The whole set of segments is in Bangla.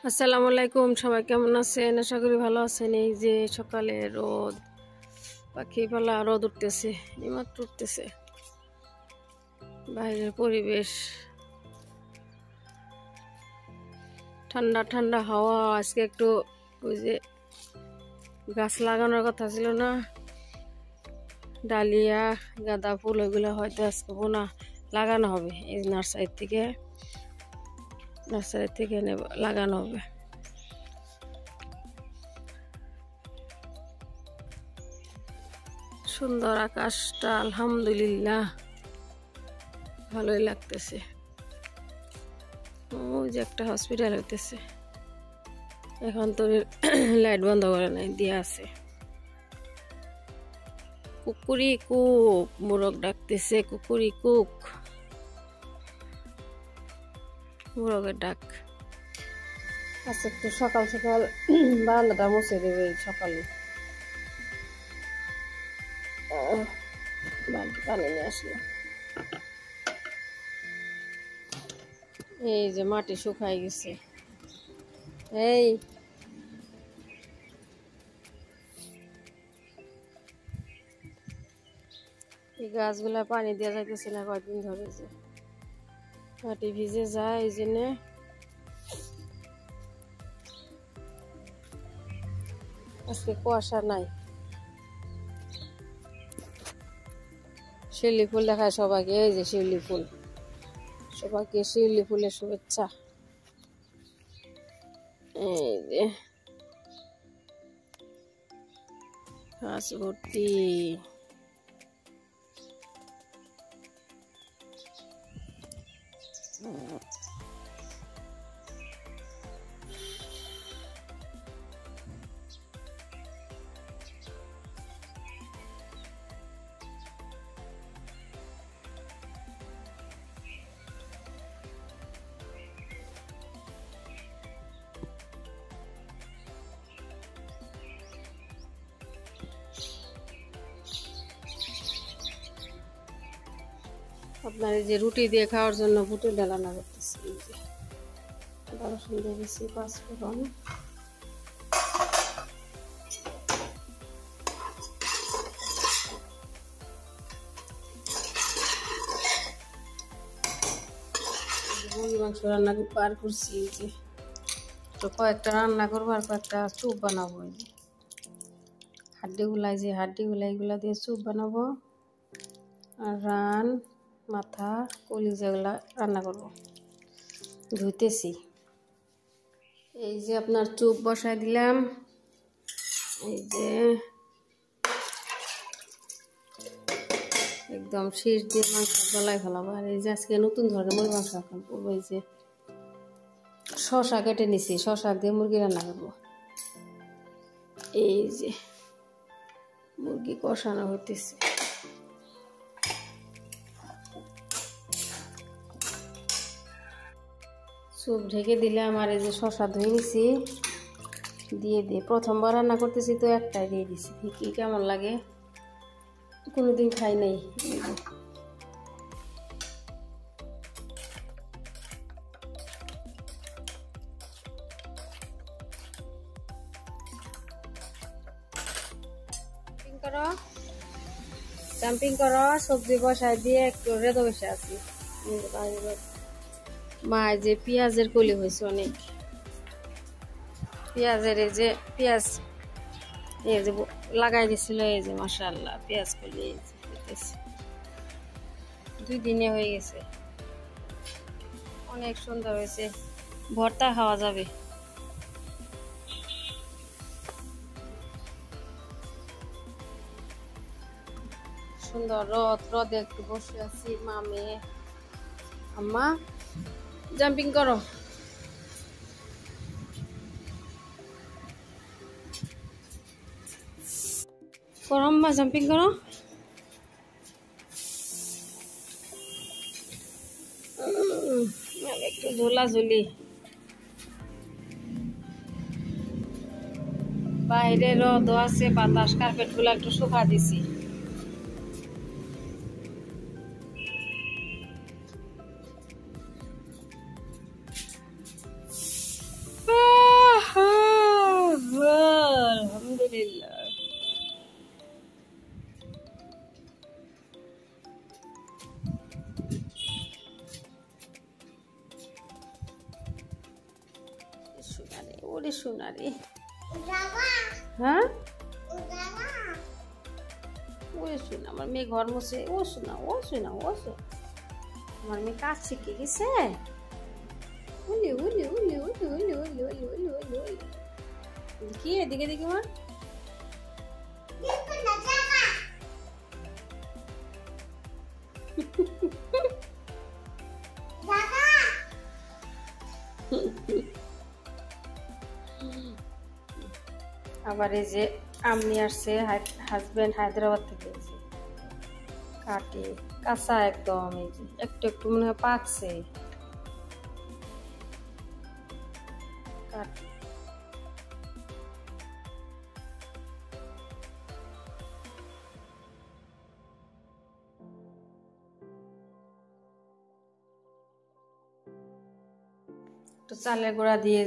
আসসালামু আলাইকুম, সবাই কেমন আছেন? আশা করি ভালো আছেন। এই যে সকালে রোদ, পাখিপালা রোদ উঠতেছে, এইমাত্র উঠতেছে। বাইরের পরিবেশ ঠান্ডা ঠান্ডা হাওয়া। আজকে একটু ওই যে গাছ লাগানোর কথা ছিল না, ডালিয়া গাঁদা ফুল, ওইগুলো হয়তো আজকে বোনা লাগানো হবে। এই নার্সারি থেকে লাগানো হবে। সুন্দর আকাশটা আলহামদুলিল্লাহ ভালোই লাগতেছে। ওই যে একটা হসপিটাল হইতেছে, এখন তো লাইট বন্ধ করে নাই, দিয়ে আছে। কুকুরি কুক মোরগ ডাকতেছে, কুকুরি কুক, মোরগের ডাক। আচ্ছা, একটু সকাল সকাল বারান্দাটা মুছে দেবে সকালে। বালতি পানি নিয়ে আসলো। এই যে মাটি শুকাই গেছে। এই গাছগুলা পানি দেওয়া যাইতেছে না কয়েকদিন ধরে, যে মাটি ভিজে যায়, এই জন্য আজকে কুয়াশা নাই। শিউলি ফুল দেখায় সবাইকে, এই যে শিউলি ফুল, সবাইকে শিউলি ফুলের শুভেচ্ছা। এই যে ঘাস ভর্তি। আপনার এই যে রুটি দিয়ে খাওয়ার জন্য বুটের ডাল রান্না করতেছি। এই যে রসুন দিয়ে দিচ্ছি, পাঁচফোড়ন, মুরগি মাংস রান্না বার করছি। এই যে তো কয়েকটা রান্না করবো, আর কয়েকটা স্যুপ বানাবো। এই যে হাড্ডিগুলা এগুলা দিয়ে স্যুপ বানাবো, আর মাথা, কলিজাগুলা রান্না করবো। ধুইতেছি। এই যে আপনার চুপ বসাই দিলাম। এই যে একদম শীষ দিয়ে মাংস গলায় ফেলাবো। আর এই যে আজকে নতুন ধরনের মুরগি মাংস রান্না করবো। এই যে শসা কেটে নিছি, শসা দিয়ে মুরগি রান্না করবো। এই যে মুরগি কষানো হইতেছে। স্যুপ ঢেকে দিলাম, আর এই যে শসা ধুয়ে নিছি, দিয়ে প্রথমবার রান্না করতেছি তো একটাই দিয়ে দিছি। কি কেমন লাগে, কোনোদিন খাই নাই। জাম্পিং করো, সবজি বসাই দিয়ে একটু রেঁধে বসে আছি। মা যে পেঁয়াজের কলি হয়েছে অনেক, পেঁয়াজের এই যে পেঁয়াজ এই যে লাগাই দিছিল, এই যে মাশাআল্লাহ পেঁয়াজ কলি এই যে 2 দিনে হয়ে গেছে, অনেক সুন্দর হয়েছে, ভর্তা খাওয়া যাবে। সুন্দর রোদে একটু বসে আছি। মা মেয়ে, আম্মা জাম্পিং করো। করো আম্মা, জাম্পিং করো। একটু ঝোলাঝুলি। বাইরে রোদ আছে, বাতাস, কার্পেট গুলো একটু শুকা দিছি। শোনা রে। হ্যাঁ ওই শোনা, আমার মেয়ে ঘর মুছে। ও শোনা, ও শোনা, ও শোনা, আমার মেয়ে কাজ শিখে গেছে। উলি উলি উলি উলি উলি উলি উলি উলি উলি উলি। কি এদিকে দেখি মা। আবার এই যে আম নিয়ে আসছে হাজবেন্ড হায়দ্রাবাদ থেকে। কাটে কাঁচা একদম, এই যে একটু একটু মনে হয় পাকছে। কাটে একটু চালের গুঁড়া দিয়ে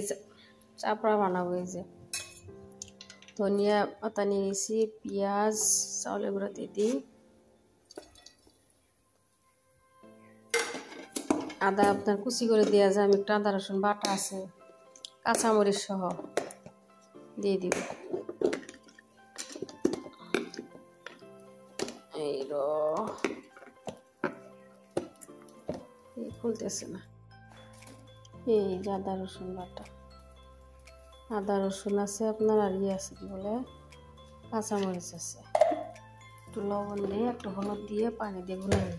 চাপড়া বানাবো। এই যে ধনিয়া পাতা নিয়েছি, পেঁয়াজ চাউলের গুঁড়া দিয়ে দিই, আদা আপনার কুচি করে দেওয়া যায়। আমি একটু আদা রসুন বাটা আছে, কাঁচামরিচ সহ দিয়ে দিব। এই খুলতেছে না। এই যে আদা রসুন বাটা, আদা রসুন আছে আপনার, আর ইয়ে আছে কি বলে কাঁচামরিচ আছে। একটু লবণ দিয়ে একটু হলুদ দিয়ে পানি দিয়ে গুলে নিই।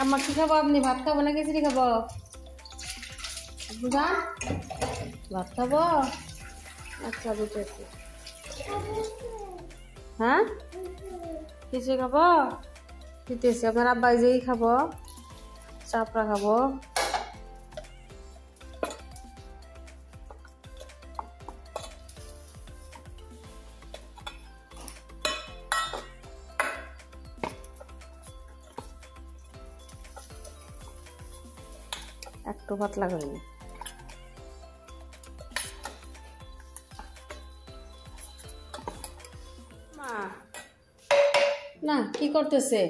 আমার কি খাবো? আপনি ভাত খাবো না খিচুড়ি খাবো? ভাত খাবো? আচ্ছা বুঝেছি। হ্যাঁ খিচুড়ি খাবো? দিতেছি। আপনার আব্বাই যেই খাবো, চাপড়া খাবো। একটু পাতলা করে নি। না কি করতেছে?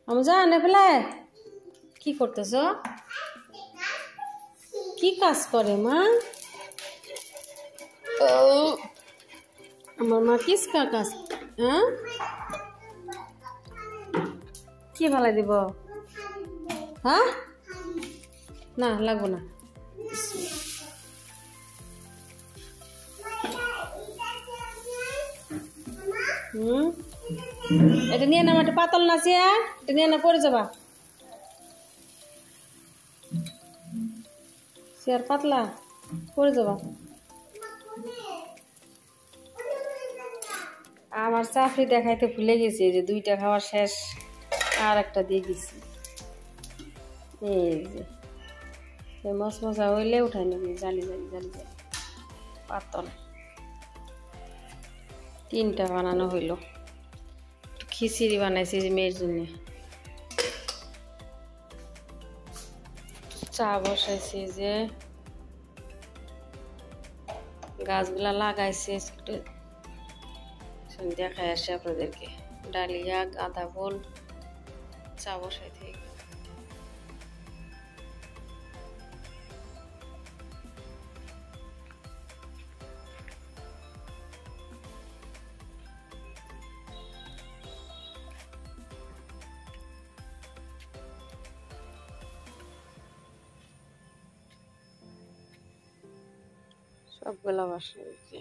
আমি জানে ফেলে কি করতেছ? কি কাজ করে মা? আমার মা কিসকা কাজ? হ্যাঁ কি ভালাই দিব? হ্যাঁ না লাগবো না। এটা নিয়ে না, একটা পাতল না আছে, এটা নিয়ে না পড়ে যাবা। চেয়ার পাতলা, পড়ে যাবা। আমার চাকরি দেখাইতে ভুলে গেছি, যে 2টা খাওয়া শেষ, আর একটা দিয়ে দিছি। এই যে মশমশা হইলে উঠাই নিবি, জালি জালি জালি জালি পাতল। 3টা বানানো হইল। খিচুড়ি বানাইছি যে মেয়ের জন্য। চা বসাইছি, যে গাছগুলা লাগাইছে দেখাই আসে আপনাদেরকে। ডালিয়া, গাঁদা ফুল, চা বসাই থেকে। সবগুলা বাসা হয়েছে।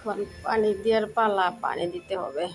এখন পানি দেওয়ার পালা, পানি দিতে হবে।